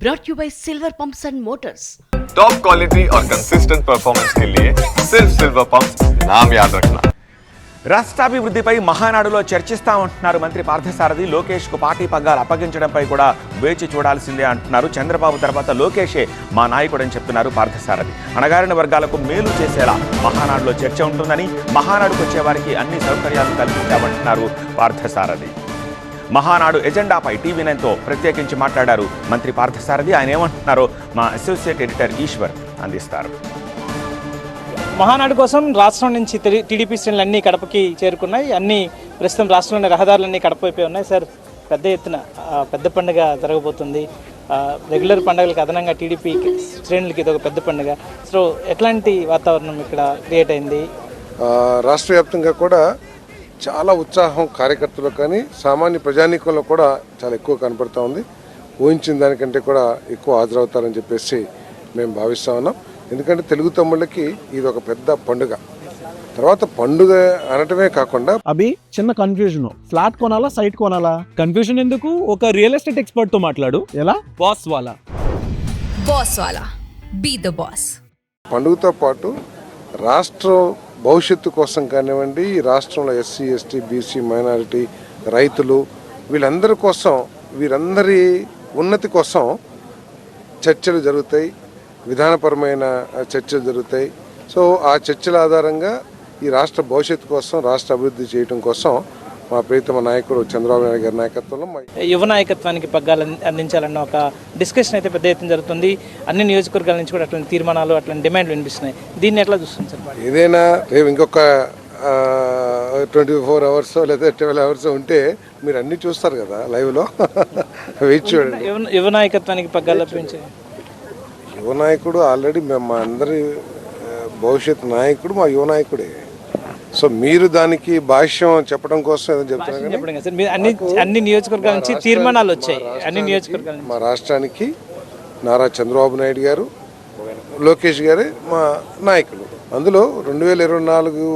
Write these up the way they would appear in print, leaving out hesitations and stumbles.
brought you by Silver Pumps and Motors. Top quality और consistent performance के लिए सिर्फ सिल्वर पंप्स नाम याद रखना. రాష్ట్రాభివృద్ధిపై మహానాడులో చర్చిస్తామంటున్నారు మంత్రి పార్థసారథి. లోకేష్కు పార్టీ పగ్గాలు అప్పగించడంపై కూడా వేచి చూడాల్సిందే అంటున్నారు. చంద్రబాబు తర్వాత లోకేషే మా నాయకుడు అని చెప్తున్నారు పార్థసారథి. అణగారిన వర్గాలకు మేలు చేసేలా మహానాడులో చర్చ ఉంటుందని, మహానాడుకు వచ్చే వారికి అన్ని సౌకర్యాలు కల్పించామంటున్నారు పార్థసారథి. మహానాడు ఎజెండాపై టీవీ9తో ప్రత్యేకించి మాట్లాడారు మంత్రి పార్థసారథి. ఆయన ఏమంటున్నారో మా అసోసియేట్ ఎడిటర్ ఈశ్వర్ అందిస్తారు. మహానాడు కోసం రాష్ట్రం నుంచి టీడీపీ శ్రేణులు అన్నీ కడపకి చేరుకున్నాయి. అన్ని ప్రస్తుతం రాష్ట్రంలోని రహదారులన్నీ కడప అయిపోయి ఉన్నాయి. సార్, పెద్ద ఎత్తున పెద్ద పండుగ జరగబోతుంది. రెగ్యులర్ పండుగలకు అదనంగా టీడీపీ శ్రేణులకి ఇది ఒక పెద్ద పండుగ. సో ఎట్లాంటి వాతావరణం ఇక్కడ క్రియేట్ అయింది? రాష్ట్ర వ్యాప్తంగా కూడా చాలా ఉత్సాహం కార్యకర్తలు కానీ సామాన్య ప్రజానీకంలో కూడా చాలా ఎక్కువ కనపడుతూ ఉంది. ఊహించిన దానికంటే కూడా ఎక్కువ హాజరవుతారని చెప్పేసి మేము భావిస్తూ ఉన్నాం. ఎందుకంటే తెలుగు తమ్ముళ్ళకి ఇది ఒక పెద్ద పండుగ. తర్వాత పండుగ అనటమే కాకుండా చిన్న కన్ఫ్యూజన్, ఫ్లాట్ కొనాలా సైట్ కొనాలా? కన్ఫ్యూజన్ ఎందుకు? ఒక రియల్ ఎస్టేట్ ఎక్స్పర్ట్ తో మాట్లాడు. ఎలా? బాస్ వాలా బీ ద బాస్. పండుగతో పాటు రాష్ట్రం భవిష్యత్తు కోసం కానివ్వండి, ఈ రాష్ట్రంలో ఎస్సీ ఎస్టీ బీసీ మైనారిటీ రైతులు వీళ్ళందరి కోసం, వీరందరి ఉన్నతి కోసం చర్చలు జరుగుతాయి, విధానపరమైన చర్చలు జరుగుతాయి. సో ఆ చర్చల ఆధారంగా ఈ రాష్ట్ర భవిష్యత్తు కోసం, రాష్ట్ర అభివృద్ధి చేయడం కోసం మా ప్రియతమ నాయకుడు చంద్రబాబు నాయుడు గారి నాయకత్వంలో యువ నాయకత్వానికి పగ్గాలు అందించాలన్న ఒక డిస్కషన్ అయితే పెద్ద ఎత్తున జరుగుతుంది. అన్ని నియోజకవర్గాల నుంచి కూడా అట్లాంటి తీర్మానాలు, అట్లాంటి డిమాండ్లు వినిపిస్తున్నాయి. దీన్ని ఎట్లా చూస్తుంది సార్? ఏదైనా రేపు ఇంకొక 24 అవర్స్ లేదా 12 అవర్స్ ఉంటే మీరు అన్ని చూస్తారు కదా లైవ్లో. వెయిట్ చూడండి. యువ నాయకత్వానికి పగ్గాలు లభించే యువ నాయకుడు ఆల్రెడీ మేము మా అందరి భవిష్యత్ నాయకుడు మా యువ నాయకుడే. సో మీరు దానికి భాష్యం చెప్పడం కోసం ఏదో చెప్తున్నారు. అన్ని నియోజకవర్గాల నుంచి తీర్మానాలు వచ్చాయి. అన్ని నియోజకవర్గాల మా రాష్ట్రానికి నారా చంద్రబాబు నాయుడు గారు, లోకేష్ గారే మా నాయకులు. అందులో 2024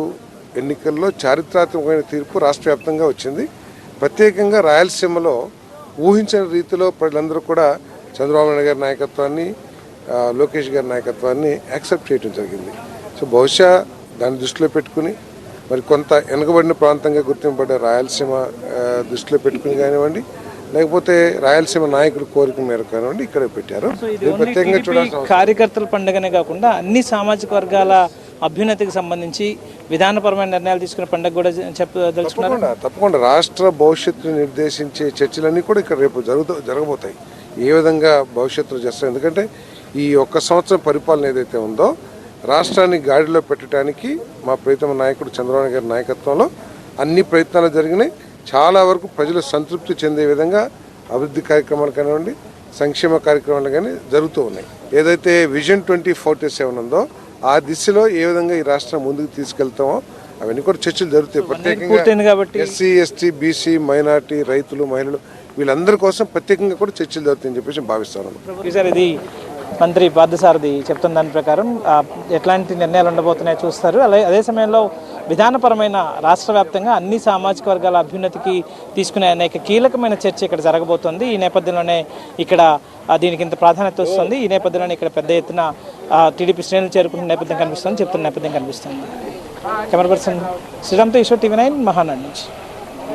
ఎన్నికల్లో చారిత్రాత్మకమైన తీర్పు రాష్ట్ర వ్యాప్తంగా వచ్చింది. ప్రత్యేకంగా రాయలసీమలో ఊహించని రీతిలో ప్రజలందరూ కూడా చంద్రబాబు నాయుడు గారి నాయకత్వాన్ని, లోకేష్ గారి నాయకత్వాన్ని యాక్సెప్ట్ చేయడం జరిగింది. సో బహుశా దాన్ని దృష్టిలో పెట్టుకుని మరి కొంత వెనుకబడిన ప్రాంతంగా గుర్తింపబడ్డ రాయలసీమ దృష్టిలో పెట్టుకుని కానివ్వండి, లేకపోతే రాయలసీమ నాయకుడు కోరిక మేరకు కానివ్వండి ఇక్కడ పెట్టారు. ప్రత్యేకంగా చూడాల్సిన కార్యకర్తల పండుగనే కాకుండా అన్ని సామాజిక వర్గాల అభ్యున్నతికి సంబంధించి విధానపరమైన నిర్ణయాలు తీసుకునే పండుగ కూడా చెప్పదలుచుకున్నారు. తప్పకుండా రాష్ట్ర భవిష్యత్తును నిర్దేశించే చర్చలన్నీ కూడా ఇక్కడ రేపు జరగబోతాయి. ఏ విధంగా భవిష్యత్తులో చేస్తారు? ఎందుకంటే ఈ ఒక్క సంవత్సరం పరిపాలన ఏదైతే ఉందో రాష్ట్రాన్ని గాడిలో పెట్టడానికి మా ప్రియతమ నాయకుడు చంద్రబాబు గారి నాయకత్వంలో అన్ని ప్రయత్నాలు జరిగినాయి. చాలా వరకు ప్రజలు సంతృప్తి చెందే విధంగా అభివృద్ధి కార్యక్రమాలు కానివ్వండి, సంక్షేమ కార్యక్రమాలు కానీ జరుగుతూ ఉన్నాయి. ఏదైతే విజన్ 2047 ఉందో ఆ దిశలో ఏ విధంగా ఈ రాష్ట్రం ముందుకు తీసుకెళ్తామో అవన్నీ కూడా చర్చలు జరుగుతాయి. ప్రత్యేకంగా ఎస్సీ ఎస్టీ బీసీ మైనార్టీ రైతులు మహిళలు వీళ్ళందరి కోసం ప్రత్యేకంగా కూడా చర్చలు జరుగుతాయని చెప్పేసి భావిస్తాను. ఇది మంత్రి పార్థసారథి చెప్తున్న దాని ప్రకారం ఎట్లాంటి నిర్ణయాలు ఉండబోతున్నాయో చూస్తారు. అదే సమయంలో విధానపరమైన రాష్ట్ర వ్యాప్తంగా అన్ని సామాజిక వర్గాల అభ్యున్నతికి తీసుకునే అనేక కీలకమైన చర్చ ఇక్కడ జరగబోతోంది. ఈ నేపథ్యంలోనే ఇక్కడ దీనికి ఇంత ప్రాధాన్యత వస్తుంది. ఈ నేపథ్యంలోనే ఇక్కడ పెద్ద ఎత్తున టీడీపీ శ్రేణులు చేరుకుంటున్న నేపథ్యం కనిపిస్తుంది, చెప్తున్న నేపథ్యం కనిపిస్తుంది. కెమెరా పర్సన్ శ్రీరామ్తో ఈశ్వర్, టీవీ9 మహానాడు నుంచి.